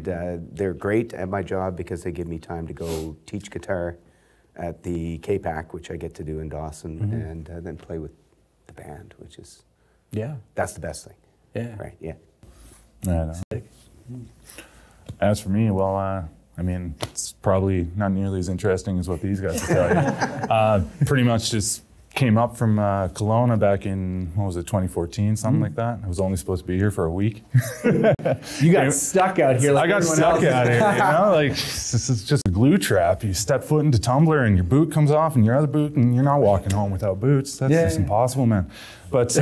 And they're great at my job because they give me time to go teach guitar at the K-Pac, which I get to do in Dawson, and then play with the band, which is, that's the best thing. Yeah. Right, yeah. I know. As for me, well, I mean, it's probably not nearly as interesting as what these guys will tell you. Pretty much just came up from Kelowna back in, what was it, 2014, something like that. I was only supposed to be here for a week. You got stuck out here like I got stuck out here, you know? Like, this is just a glue trap. You step foot into Tumbler and your boot comes off and your other boot, and you're not walking home without boots. That's just impossible, man. But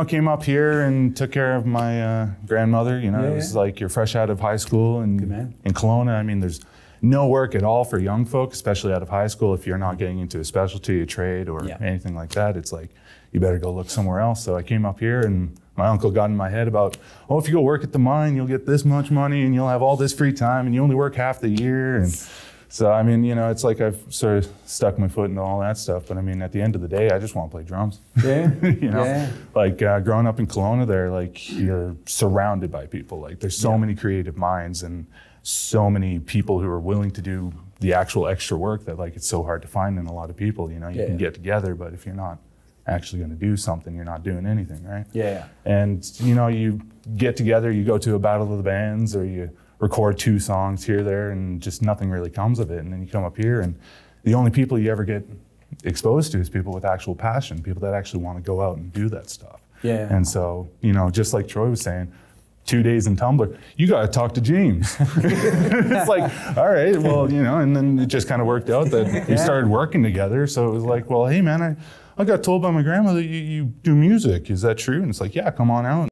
came up here and took care of my grandmother. You know, it was like you're fresh out of high school and in Kelowna. I mean, there's no work at all for young folk, especially out of high school. If you're not getting into a specialty, a trade, or anything like that, it's like you better go look somewhere else. So I came up here, and my uncle got in my head about, oh, if you go work at the mine, you'll get this much money, and you'll have all this free time, and you only work half the year. And so, I mean, you know, it's like I've sort of stuck my foot into all that stuff. But I mean, at the end of the day, I just want to play drums. Yeah. You know, like growing up in Kelowna there, like you're surrounded by people. Like there's so many creative minds and so many people who are willing to do the actual extra work that like it's so hard to find in a lot of people. You know, you can get together, but if you're not actually going to do something, you're not doing anything, right? Yeah. And you know, you get together, you go to a battle of the bands, or you record 2 songs here, there, and just nothing really comes of it. And then you come up here, and the only people you ever get exposed to is people with actual passion, people that actually want to go out and do that stuff. Yeah. And so, you know, just like Troy was saying, 2 days in Tumbler, you got to talk to James. It's like, all right, well, you know, and then it just kind of worked out that we started working together. So it was like, well, hey, man, I got told by my grandmother you do music. Is that true? And it's like, yeah, come on out.